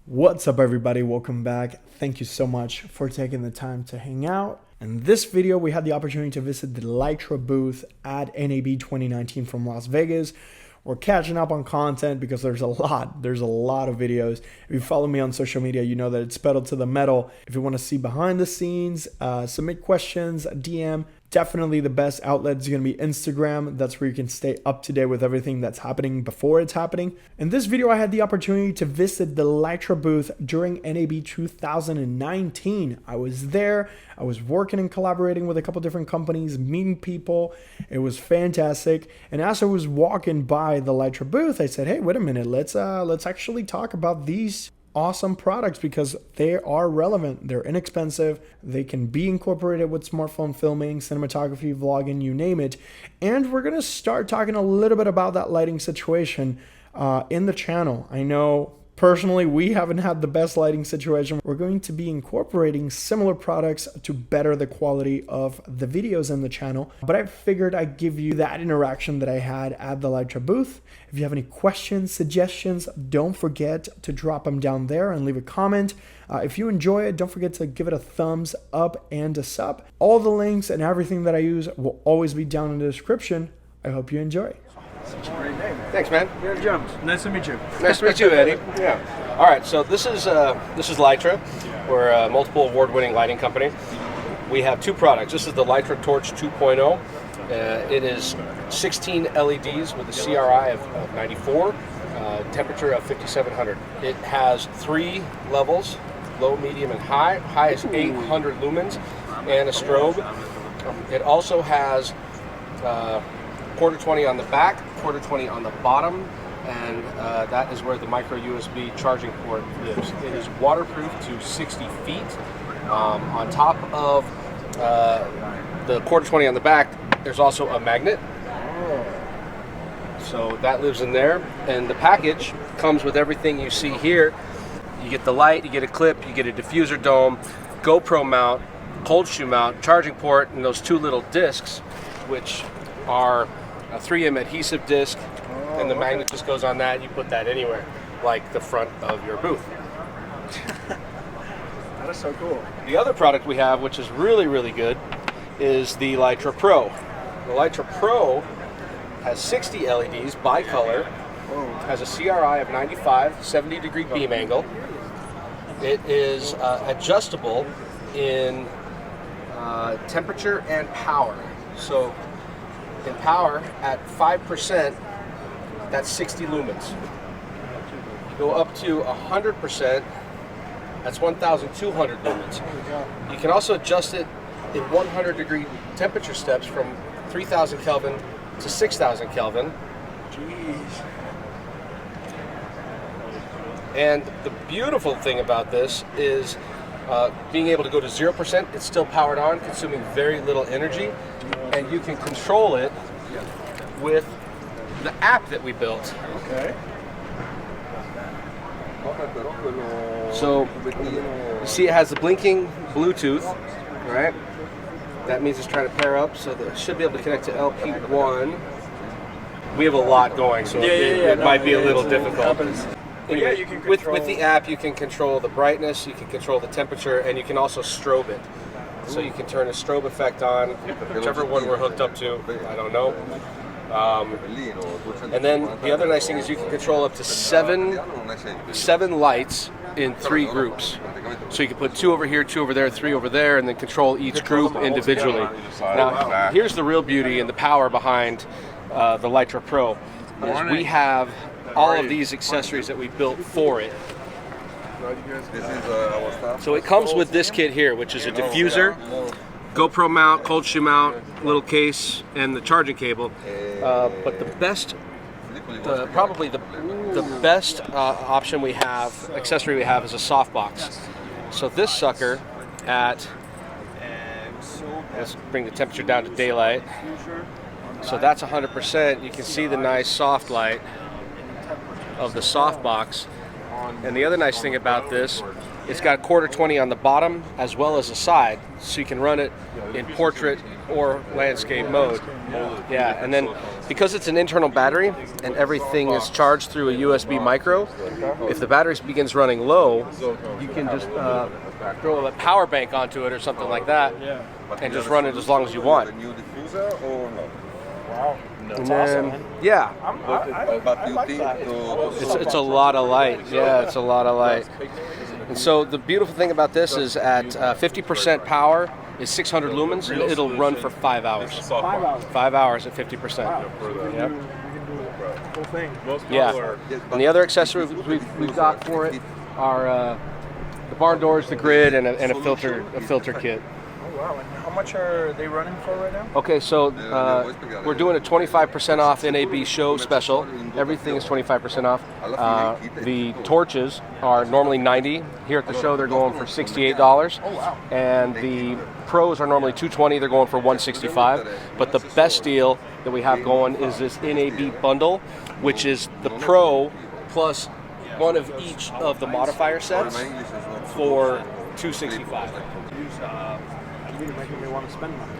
What's up everybody, welcome back. Thank you so much for taking the time to hang out. In this video, we had the opportunity to visit the Litra booth at NAB 2019 from Las Vegas. We're catching up on content because there's a lot of videos. If you follow me on social media, you know that it's pedal to the metal. If you want to see behind the scenes, submit questions, DM, definitely the best outlet is going to be Instagram. That's where you can stay up to date with everything that's happening before it's happening. In this video, I had the opportunity to visit the Litra booth during NAB 2019. I was there. I was working and collaborating with a couple different companies, meeting people. It was fantastic. And as I was walking by the Litra booth, I said, hey, wait a minute, let's actually talk about these awesome products because they are relevant. They're inexpensive. They can be incorporated with smartphone filming, cinematography, vlogging, you name it. And we're going to start talking a little bit about that lighting situation in the channel. I know personally, we haven't had the best lighting situation. We're going to be incorporating similar products to better the quality of the videos in the channel. But I figured I'd give you that interaction that I had at the Litra booth. If you have any questions, suggestions, don't forget to drop them down there and leave a comment. If you enjoy it, don't forget to give it a thumbs up and a sub. All the links and everything that I use will always be down in the description. I hope you enjoy. Such a great name. Thanks, man. Eddie Jones. Nice to meet you. Nice to meet you, Eddie. Yeah. All right. So this is Litra. We're a multiple award-winning lighting company. We have two products. This is the Litra Torch 2.0. It is 16 LEDs with a CRI of 94, temperature of 5700. It has 3 levels: low, medium, and high. High is 800 lumens, and a strobe. It also has quarter 20 on the back, quarter 20 on the bottom, and that is where the micro USB charging port lives. It is waterproof to 60 feet. On top of the quarter 20 on the back, there's also a magnet. So that lives in there, and the package comes with everything you see here. You get the light, you get a clip, you get a diffuser dome, GoPro mount, cold shoe mount, charging port, and those 2 little discs, which are a 3M adhesive disc, and the magnet just goes on that. You put that anywhere, like the front of your booth. That is so cool. The other product we have, which is really, really good, is the Litra Pro. The Litra Pro has 60 LEDs, bicolor, has a CRI of 95, 70-degree beam angle. It is adjustable in temperature and power. So in power, at 5%, that's 60 lumens. You go up to 100%, that's 1,200 lumens. You can also adjust it in 100-degree temperature steps from 3,000 Kelvin to 6,000 Kelvin. Jeez. And the beautiful thing about this is being able to go to 0%, it's still powered on, consuming very little energy, and you can control it with the app that we built. Okay. So you see it has the blinking Bluetooth, right? That means it's trying to pair up, so that it should be able to connect to LP1. We have a lot going, so it might be a little difficult. Anyway, you can with the app, you can control the brightness, you can control the temperature, and you can also strobe it. So you can turn a strobe effect on, whichever one we're hooked up to, I don't know. And then the other nice thing is you can control up to seven lights in 3 groups. So you can put 2 over here, 2 over there, 3 over there, and then control each group individually. Now, here's the real beauty and the power behind the Litra Pro. Is we have all of these accessories that we built for it. So it comes with this kit here, which is a diffuser, GoPro mount, cold shoe mount, little case, and the charging cable. But the best, probably the best option we have, accessory we have, is a soft box. So this sucker let's bring the temperature down to daylight. So that's 100%. You can see the nice soft light of the soft box. And the other nice thing about this, it's got quarter 20 on the bottom as well as the side, so you can run it in portrait or landscape mode. Yeah, and then because it's an internal battery and everything is charged through a USB micro, if the battery begins running low, you can just throw a power bank onto it or something like that, and just run it as long as you want. Wow. And then, yeah, it's a lot of light. Yeah, it's a lot of light. And so the beautiful thing about this is at 50% power is 600 lumens, and it'll run for 5 hours. 5 hours. 5 hours at 50%. Wow. So we can do the whole thing. Yeah. And the other accessories we've got for it are the barn doors, the grid, and a filter kit. Oh wow! And how much are they running for right now? Okay, so we're doing a 25% off NAB show special. Everything is 25% off. The torches are normally $90. Here at the show, they're going for $68. Oh wow! And the pros are normally $220. They're going for $165. But the best deal that we have going is this NAB bundle, which is the pro plus one of each of the modifier sets for $265. You're making me want to spend money.